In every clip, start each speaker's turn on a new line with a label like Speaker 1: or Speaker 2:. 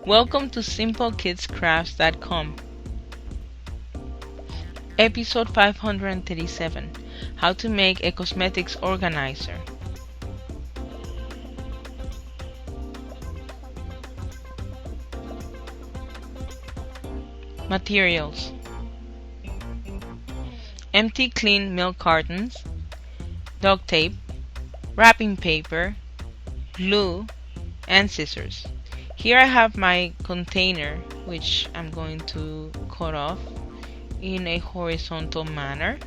Speaker 1: Welcome to Simplekidscrafts.com. Episode 537. How to make a cosmetics organizer. Materials: empty clean milk cartons, duct tape, wrapping paper, glue, and scissors. Here I have my container, which I'm going to cut off in a horizontal manner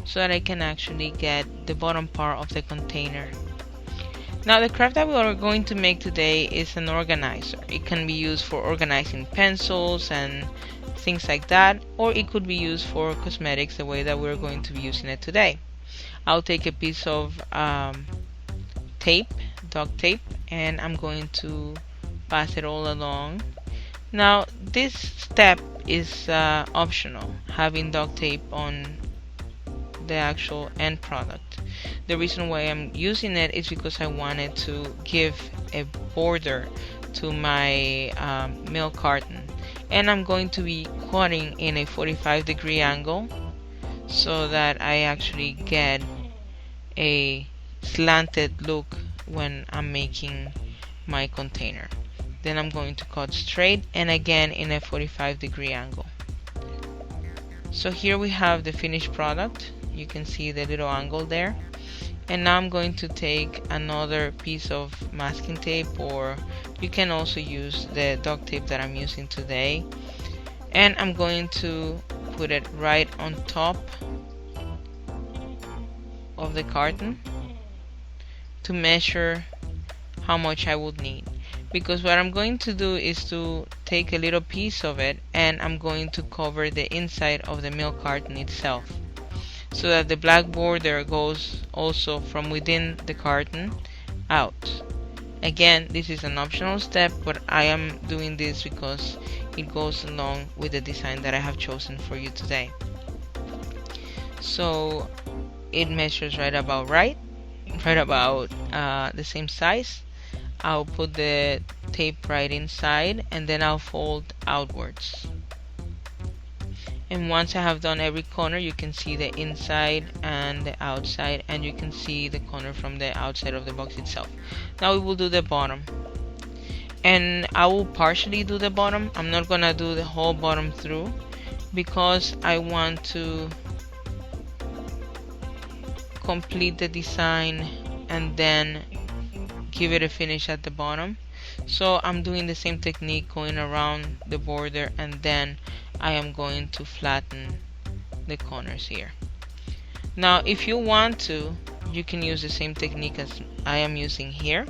Speaker 1: so that I can actually get the bottom part of the container. Now the craft that we are going to make today is an organizer. It can be used for organizing pencils and things like that, or it could be used for cosmetics the way that we're going to be using it today. I'll take a piece of tape, duct tape, and I'm going to pass it all along. Now this step is optional, having duct tape on the actual end product. The reason why I'm using it is because I wanted to give a border to my milk carton, and I'm going to be cutting in a 45-degree angle so that I actually get a slanted look when I'm making my container. Then I'm going to cut straight and again in a 45-degree angle. So here we have the finished product. You can see the little angle there. And now I'm going to take another piece of masking tape, or you can also use the duct tape that I'm using today. And I'm going to put it right on top of the carton to measure how much I would need. Because what I'm going to do is to take a little piece of it and I'm going to cover the inside of the milk carton itself, so that the black border goes also from within the carton out. Again, this is an optional step, but I am doing this because it goes along with the design that I have chosen for you today. So it measures right about the same size. I'll put the tape right inside and then I'll fold outwards. And once I have done every corner, you can see the inside and the outside, and you can see the corner from the outside of the box itself. Now we will do the bottom, and I will partially do the bottom. I'm not gonna do the whole bottom through because I want to complete the design and then give it a finish at the bottom. So I'm doing the same technique, going around the border, and then I am going to flatten the corners here. Now if you want to, you can use the same technique as I am using here,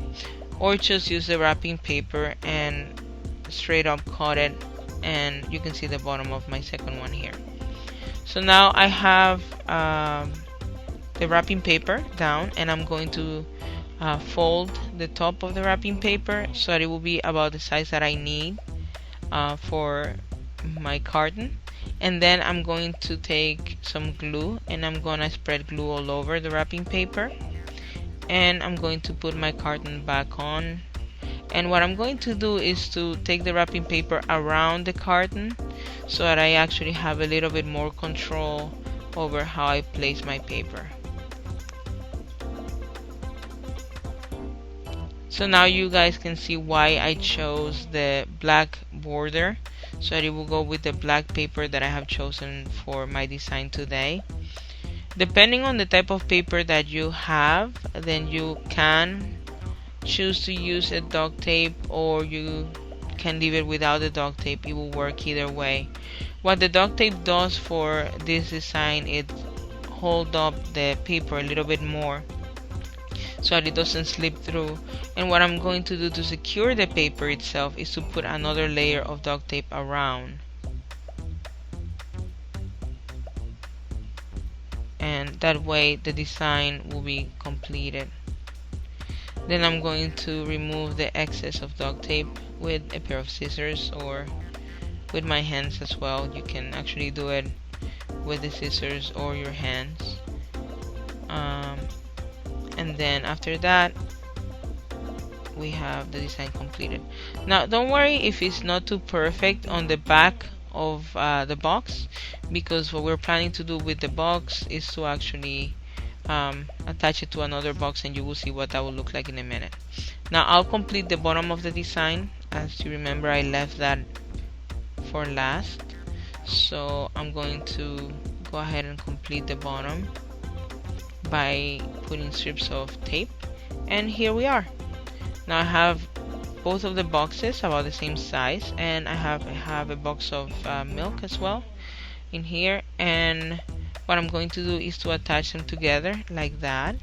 Speaker 1: or just use the wrapping paper and straight up cut it, and you can see the bottom of my second one here. So now I have the wrapping paper down, and I'm going to fold the top of the wrapping paper so that it will be about the size that I need for my carton. And then I'm going to take some glue and I'm gonna spread glue all over the wrapping paper, and I'm going to put my carton back on. And what I'm going to do is to take the wrapping paper around the carton so that I actually have a little bit more control over how I place my paper. So now you guys can see why I chose the black border, so that it will go with the black paper that I have chosen for my design today. Depending on the type of paper that you have, then you can choose to use a duct tape, or you can leave it without the duct tape. It will work either way. What the duct tape does for this design, it holds up the paper a little bit more so that it doesn't slip through. And what I'm going to do to secure the paper itself is to put another layer of duct tape around, and that way the design will be completed. Then I'm going to remove the excess of duct tape with a pair of scissors, or with my hands as well. You can actually do it with the scissors or your hands. And then after that, we have the design completed. Now don't worry if it's not too perfect on the back of the box, because what we're planning to do with the box is to actually attach it to another box, and you will see what that will look like in a minute. Now I'll complete the bottom of the design. As you remember, I left that for last, so I'm going to go ahead and complete the bottom by putting strips of tape, and here we are. Now I have both of the boxes about the same size, and I have a box of milk as well in here, and what I'm going to do is to attach them together like that.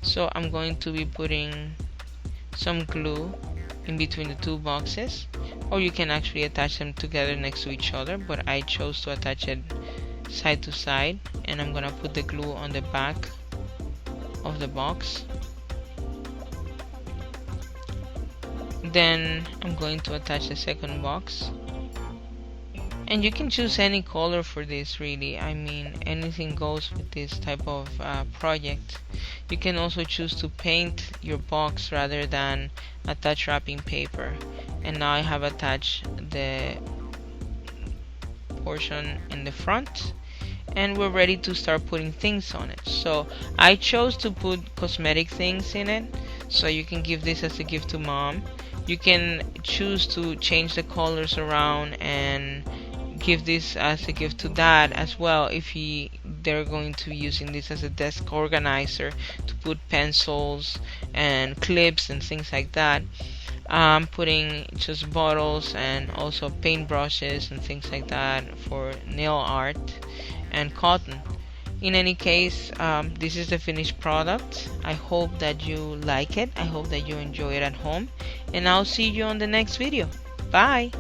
Speaker 1: So I'm going to be putting some glue in between the two boxes, or you can actually attach them together next to each other, but I chose to attach it side to side, and I'm gonna put the glue on the back of the box. Then I'm going to attach the second box, and you can choose any color for this, really. I mean, anything goes with this type of project. You can also choose to paint your box rather than attach wrapping paper. And now I have attached the portion in the front, and we're ready to start putting things on it. So I chose to put cosmetic things in it, so you can give this as a gift to mom. You can choose to change the colors around and give this as a gift to dad as well, if they're going to be using this as a desk organizer to put pencils and clips and things like that. Putting just bottles and also paint brushes and things like that for nail art, and cotton. In any case, this is the finished product. I hope that you like it. I hope that you enjoy it at home, and I'll see you on the next video. Bye!